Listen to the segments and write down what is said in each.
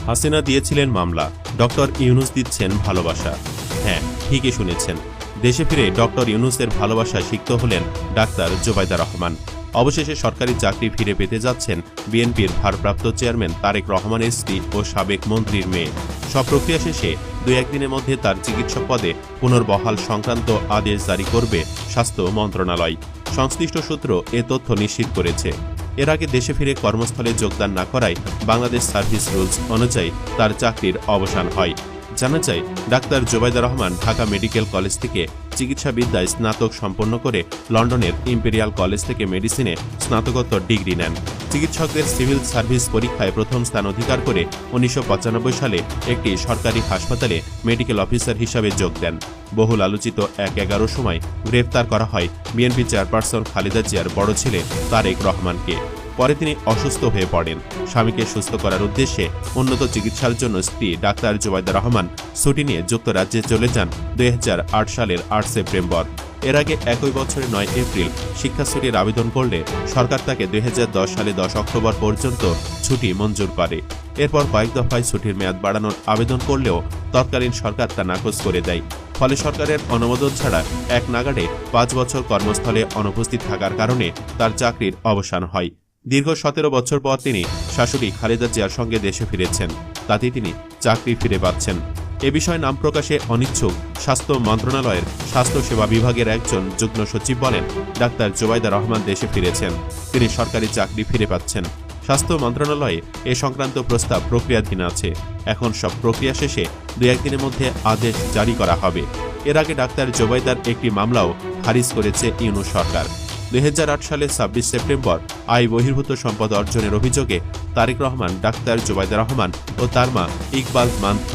হাসিনা দিয়েছিলেন মামলা, ডক্টর ইউনূস দিচ্ছেন ভালোবাসা। হ্যাঁ, ঠিকই শুনেছেন। দেশে ফিরে ডক্টর ইউনূসের ভালোবাসা সিক্ত হলেন ডাক্তার জোবাইদা রহমান। অবশেষে সরকারি চাকরি ফিরে পেতে যাচ্ছেন বিএনপির ভারপ্রাপ্ত চেয়ারম্যান তারেক রহমানের স্ত্রী ও সাবেক মন্ত্রীর মেয়ে। সব প্রক্রিয়া শেষে 2-1 দিনের মধ্যে তার চিকিৎসক পদে পুনর্বহাল সংক্রান্ত আদেশ জারি করবে স্বাস্থ্য মন্ত্রণালয়। সংশ্লিষ্ট সূত্র এ তথ্য নিশ্চিত করেছে। এর আগে দেশে ফিরে কর্মস্থলে যোগদান না করায় বাংলাদেশ সার্ভিস রুলস অনুযায়ী তার চাকরির অবসান হয়। জানা যায়, doctor Zubaida Rahman Dhaka medical college থেকে চিকিৎসাবিদ্যায় স্নাতক সম্পন্ন করে লন্ডনের ইম্পেরিয়াল কলেজ থেকে মেডিসিনে স্নাতকোত্তর ডিগ্রি নেন। চিকিৎসকদের সিভিল সার্ভিস পরীক্ষায় প্রথম স্থান অধিকার করে 1995 সালে একটি সরকারি হাসপাতালে মেডিকেল অফিসার হিসাবে যোগ দেন। বহুল আলোচিত 1/11 সময় গ্রেফতার করা হয় বিএনপি চেয়ারপারসন খালেদা জিয়ার বড় ছেলে তারেক রহমানকে। পরে তিনি অসুস্থ হয়ে পড়েন। স্বামীকে সুস্থ করার উদ্দেশ্যে উন্নত চিকিৎসার জন্য স্ত্রী ডাক্তার জোবাইদা রহমান ছুটি নিয়ে যুক্তরাজ্যে চলে যান 2008 সালের 8 সেপ্টেম্বর। এর আগে একই বছরের 9 এপ্রিল শিক্ষা ছুটির আবেদন করলে সরকার তাকে 2010 সালে 10 অক্টোবর পর্যন্ত ছুটি মঞ্জুর করে। এরপর কয়েক দফায় ছুটির মেয়াদ বাড়ানোর আবেদন করলেও তৎকালীন সরকার তা নাকচ করে দেয়। ফলে সরকারের অনুমোদন ছাড়া এক নাগাড়ে 5 বছর কর্মস্থলে অনুপস্থিত থাকার কারণে তার চাকরির অবসান হয়। দীর্ঘ 17 বছর পর তিনি শাশুড়ি খালেদা জিয়ার সঙ্গে দেশে ফিরেছেন। তাতে তিনি চাকরি ফিরে পাচ্ছেন। এ বিষয়ে নাম প্রকাশে অনিচ্ছুক স্বাস্থ্য মন্ত্রণালয়ের স্বাস্থ্য সেবা বিভাগের একজন যুগ্ম সচিব বলেন, ডাক্তার জোবাইদা রহমান দেশে ফিরেছেন, তিনি সরকারি চাকরি ফিরে পাচ্ছেন। স্বাস্থ্য মন্ত্রণালয়ে এ সংক্রান্ত প্রস্তাব প্রক্রিয়াধীন আছে। এখন সব প্রক্রিয়া শেষে 2-1 দিনের মধ্যে আদেশ জারি করা হবে। এর আগে ডাক্তার জোবাইদার একটি মামলাও খারিজ করেছে ইউনূস সরকার। 2008 সালে 26 সেপ্টেম্বর আয় বহির্ভূত সম্পদ অর্জনের অভিযোগে তারেক রহমান ডাক্তার জোবাইদা রহমান ও তার মা ইকবাল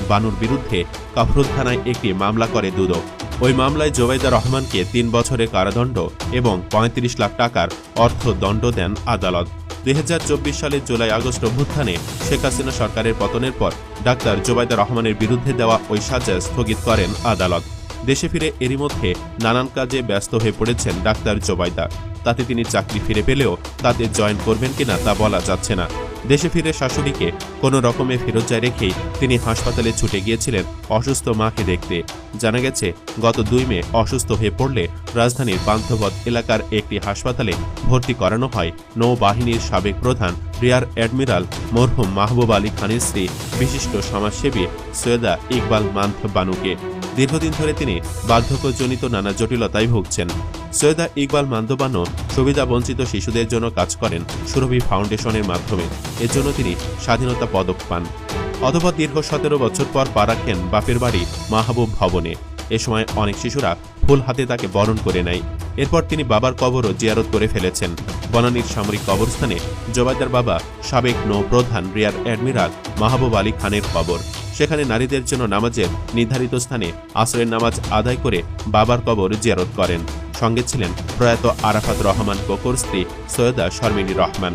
বানুর বিরুদ্ধে কাফরুল থানায় একটি মামলা করে দুদক। ওই মামলায় জোবাইদা রহমানকে 3 বছরের কারাদণ্ড এবং 35 লাখ টাকার অর্থদণ্ড দেন আদালত। 2024 সালের জুলাই-আগস্ট অভ্যুত্থানে শেখ হাসিনা সরকারের পতনের পর ডাক্তার জোবাইদা রহমানের বিরুদ্ধে দেওয়া ওই সাজা স্থগিত করেন আদালত। দেশে ফিরে এরই মধ্যে নানান কাজে ব্যস্ত হয়ে পড়েছেন ডাক্তার জোবাইদা। তাতে তিনি চাকরি ফিরে পেলেও তাতে জয়েন করবেন কিনা তা বলা যাচ্ছে না। দেশে ফিরে শাশুড়িকে কোনো রকমে ফেরত রেখেই তিনি হাসপাতালে ছুটে গিয়েছিলেন অসুস্থ মাকে দেখতে। জানা গেছে, গত 2 মে অসুস্থ হয়ে পড়লে রাজধানীর পান্থপথ এলাকার একটি হাসপাতালে ভর্তি করানো হয় নৌবাহিনীর সাবেক প্রধান রিয়ার অ্যাডমিরাল মরহুম মাহবুব আলী খানের স্ত্রী বিশিষ্ট সমাজসেবী সৈয়দা ইকবাল বানুকে। দীর্ঘদিন ধরে তিনি বার্ধক্যজনিত নানা জটিলতায় ভুগছেন। সৈয়দা ইকবাল বানু সুবিধাবঞ্চিত শিশুদের জন্য কাজ করেন সুরভি ফাউন্ডেশনের মাধ্যমে। এর জন্য তিনি স্বাধীনতা পদক পান। অথবা দীর্ঘ 17 বছর পর পা রাখেন বাপের বাড়ি মাহবুব ভবনে। এ সময় অনেক শিশুরা ফুল হাতে তাকে বরণ করে নেয়। এরপর তিনি বাবার কবরও জিয়ারত করে ফেলেছেন। বনানীর সামরিক কবরস্থানে জোবাইদার বাবা সাবেক নৌপ্রধান রিয়ার অ্যাডমিরাল মাহবুব আলী খানের কবর। সেখানে নারীদের জন্য নামাজের নির্ধারিত স্থানে আসরের নামাজ আদায় করে বাবার কবর জিয়ারত করেন। সঙ্গে ছিলেন প্রয়াত আরাফাত রহমান কোকর স্ত্রী সৈয়দা শর্মিনী রহমান।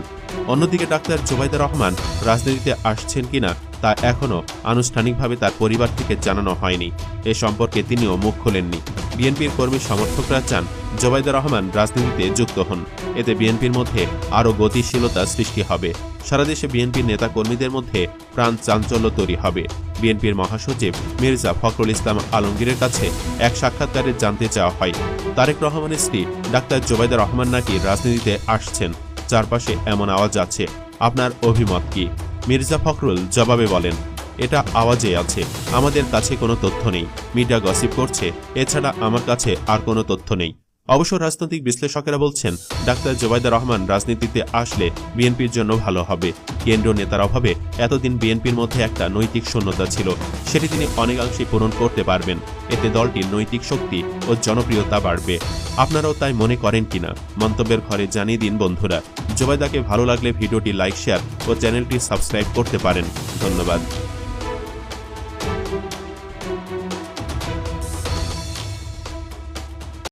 অন্যদিকে ডাক্তার জোবাইদা রহমান রাজনীতিতে আসছেন কিনা তা এখনও আনুষ্ঠানিকভাবে তার পরিবার থেকে জানানো হয়নি। এ সম্পর্কে তিনিও মুখ খোলেননি। বিএনপির কর্মী সমর্থকরা চান জোবাইদা রহমান রাজনীতিতে যুক্ত হন। এতে বিএনপির মধ্যে আরও গতিশীলতা সৃষ্টি হবে। সারা দেশে বিএনপির নেতাকর্মীদের মধ্যে প্রাণ চাঞ্চল্য তৈরি হবে। বিএনপির মহাসচিব মির্জা ফখরুল ইসলাম আলমগীরের কাছে এক সাক্ষাৎকারে জানতে চাওয়া হয়, তারেক রহমানের স্ত্রী ডাক্তার জোবাইদা রহমান নাকি রাজনীতিতে আসছেন। চারপাশে এমন আওয়াজ আছে, আপনার অভিমত কি? মির্জা ফখরুল জবাবে বলেন, এটা আওয়াজে আছে, আমাদের কাছে কোনো তথ্য নেই। মিডিয়া গসিপ করছে, এছাড়া আমার কাছে আর কোনো তথ্য নেই। অবশ্য রাজনৈতিক বিশ্লেষকেরা বলছেন, ডাক্তার জোবাইদা রহমান রাজনীতিতে আসলে বিএনপির জন্য ভালো হবে। কেন্দ্রীয় নেতার অভাবে এতদিন বিএনপির মধ্যে একটা নৈতিক শূন্যতা ছিল, সেটি তিনি অনেকাংশে পূরণ করতে পারবেন। এতে দলটির নৈতিক শক্তি ও জনপ্রিয়তা বাড়বে। আপনারাও তাই মনে করেন কিনা মন্তব্যের ঘরে জানিয়ে দিন বন্ধুরা। জোবাইদাকে ভালো লাগলে ভিডিওটি লাইক, শেয়ার ও চ্যানেলটি সাবস্ক্রাইব করতে পারেন। ধন্যবাদ।